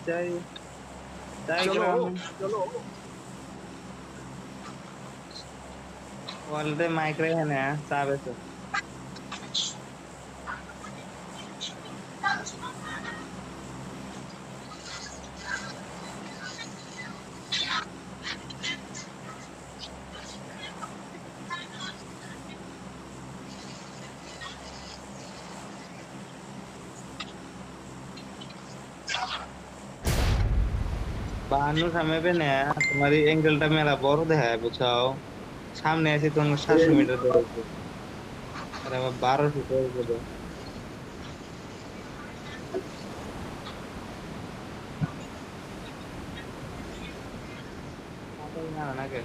চাই চাই গ্রাম ওয়ালতে মাইক রেখে না চাবে তো বাহান্ন সামনে पे ना तुम्हारी एंगल टा मेरा बहुत है बुझाओ सामने ऐसे तुम 700 मीटर दूर हो अरे अब 12 फीट हो गए आता ही ना के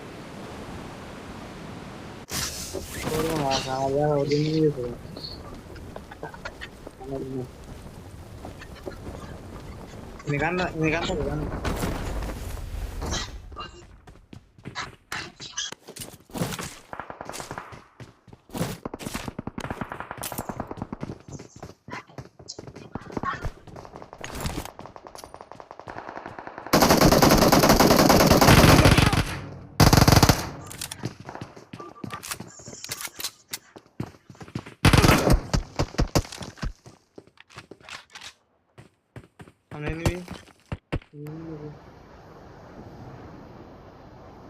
और वहां का यार और दिन नहीं है निकाल हमने नहीं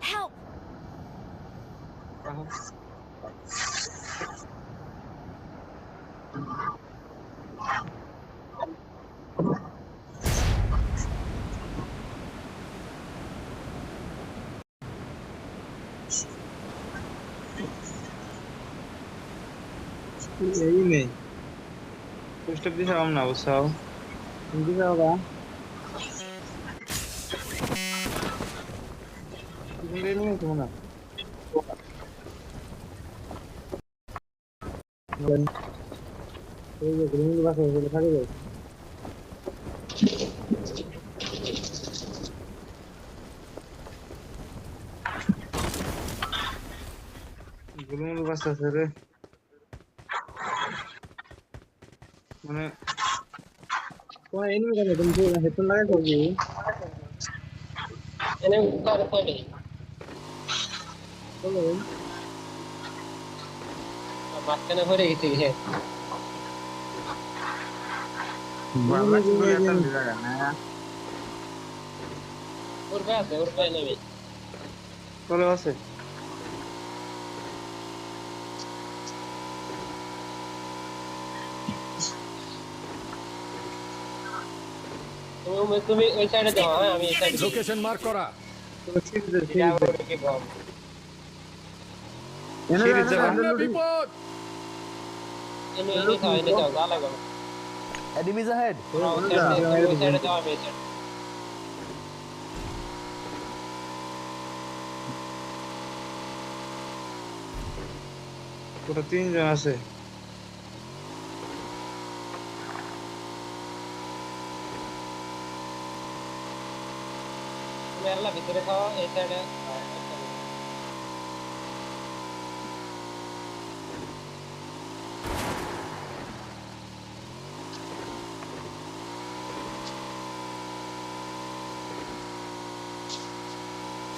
Help! कहाँ यही नहीं कुछ तो भी हम ना बुझाओ हिंदी का होगा हिंदी नहीं है तुम्हारा ये ग्रीन बस है लिखा दे ग्रीन बस है रे मैंने कौन एनिमी का तुम जो हेडफोन लगा दोगे એને ઉતાર પડે बोलो মাঝখানে ভরে গেছে হে बाबा को लेकर दिया ना ওর পায়ে নেবে बोलो আছে তুমি ওই সাইডে যাও হ্যাঁ আমি এই সাইডে লোকেশন মার্ক করা তো ঠিক আছে যাবো কি বল সামনে বিপদ এনে যাও যা লাগবে enemies ahead ওই সাইডে যাও আমি এই সাইডে পুরো তিনজন আছে তুমি আল্লাহ ভিতরে খাও এই সাইডে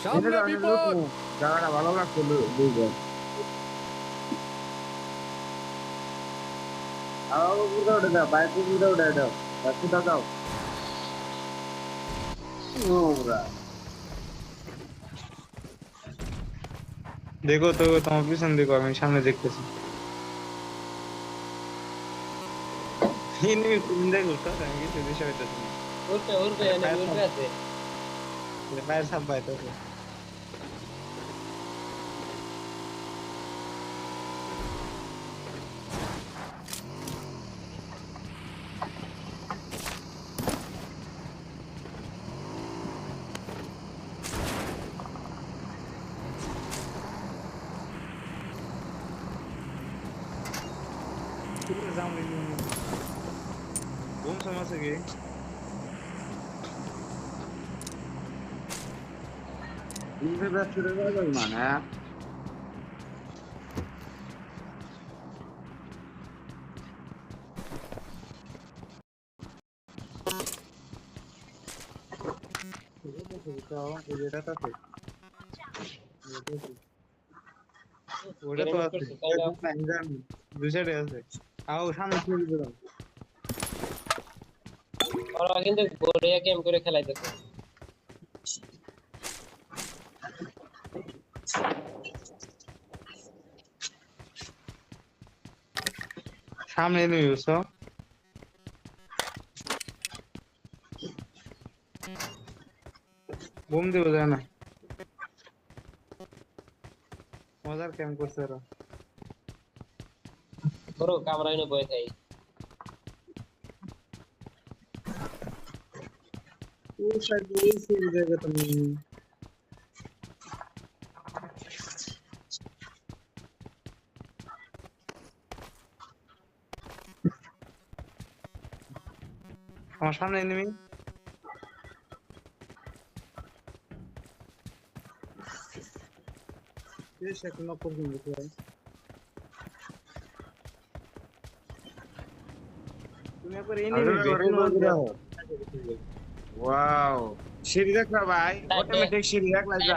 সামনে বিপদ জায়গাটা ভালো লাগছে দুইজন आओ पूरा उड़ गया बाइक पूरा उड़ा दो बस उठा जाओ पूरा देखो तो तुम पीछे देखो मैं सामने देखतेছি इन्हीं तुम देखो तो আমি কিছু বিষয় হইতাছে উড়বে এনে উড়বে আছে বাইরে সব বাইতেছে Bom समझ गए इनसे बैठ शुरू कर दो ईमान है আছে বুঝাও এই যেটা আছে ওটা তো গ্রেনেড আছে করছে তাই না দুই সাইডে আছে আও সামনে চলে দিলাম ওরা কিন্তু বড়িয়া গেম করে খেলাইতেছে সামনে নিয়ে এসো বুম দিব যায় না মজার ক্যাম্প করছে ওরা বড় কামরায় নে বয়ে থাই ওই সাইড ওই সাইড জায়গা তুমি আমার সামনে এনিমি বেশ একটা নক করে দিয়েছে তুমি একবার এনিমি ওয়াও সিঁড়ি দেখবা ভাই অটোমেটিক সিঁড়ি দেখলা যা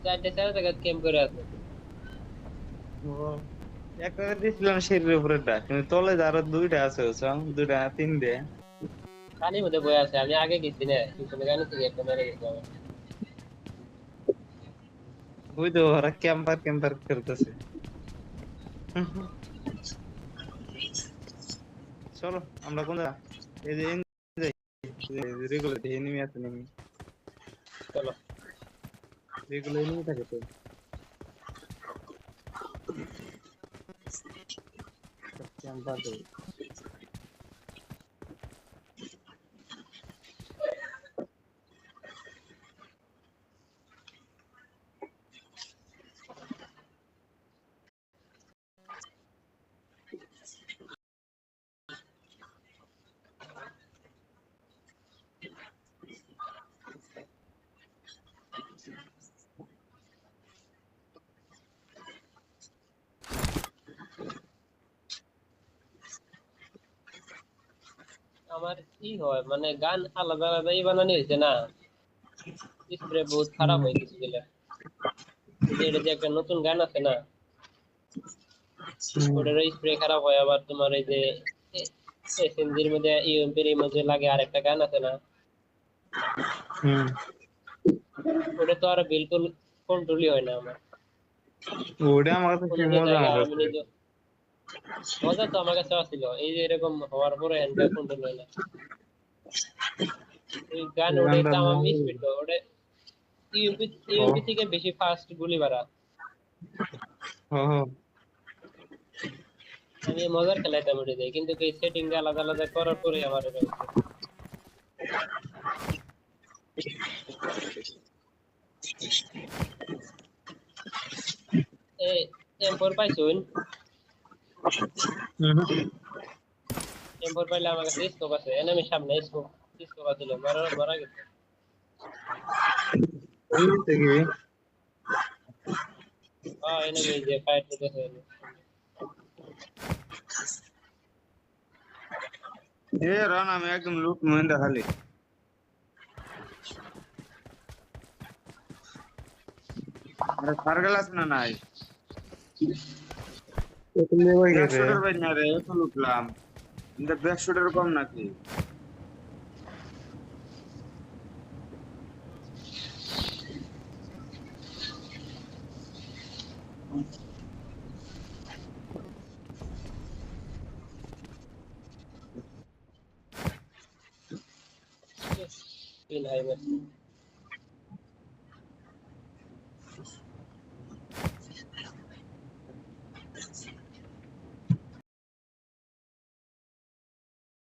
চারটে জায়গা গেম করে আছে একটা দিছিলাম শরীরের উপরেটা কিন্তু তলে আরো দুইটা আছে দুইটা না তিনটে পানির মধ্যে বয়ে আছে আমি আগে গেছি না কিন্তু গানি থেকে একটা মেরে গেছে আমার ওই তো ওরা ক্যাম্পার করতেছে চলো আমরা কোন এই যে রেগুলার এনিমি আছে এনিমি চলো রেগুলার এনিমি থাকে তো ক্যাম্পার আমার কি হয় মানে গান আলাদা আলাদাই বানানো হয়েছে না স্প্রে বহুত খারাপ হয়ে গেছে গেলে এটা যে একটা নতুন গান আছে না ওটার স্প্রে খারাপ হয় আবার তোমার এই যে এসএমজির মধ্যে ইউএমপির মধ্যে লাগে আরেকটা গান আছে না ওটা তো আর বিলকুল কন্ট্রোলই হয় না আমার ওটা আমার কাছে মজা লাগে মজা তো আমার কাছে ছিল এই যে এরকম হওয়ার পরে হ্যান্ডটা কন্ট্রোল হয় না এই গান ওটা তো আমার মিস হইতো ওটা ইউএমপি থেকে বেশি ফাস্ট গুলি মারা আমি মজার খেলাইতাম ওটা দিয়ে কিন্তু এই সেটিং আলাদা আলাদা করার পরে আমার এটা এই M4 পাইছুন M4 পাইলে আমার কাছে স্কোপ আছে এনিমি সামনে স্কোপ আছে মারা গেছে এনিমি যে ফাইট করতেছে এ রান আমি একদম লুট মহিন্দা খালি আরে ফারগাল আছে না নাই তুমি ওই গেছে ব্যাকশুটার ভাই না রে তো লুটলাম কিন্তু ব্যাকশুটার কম নাকি in high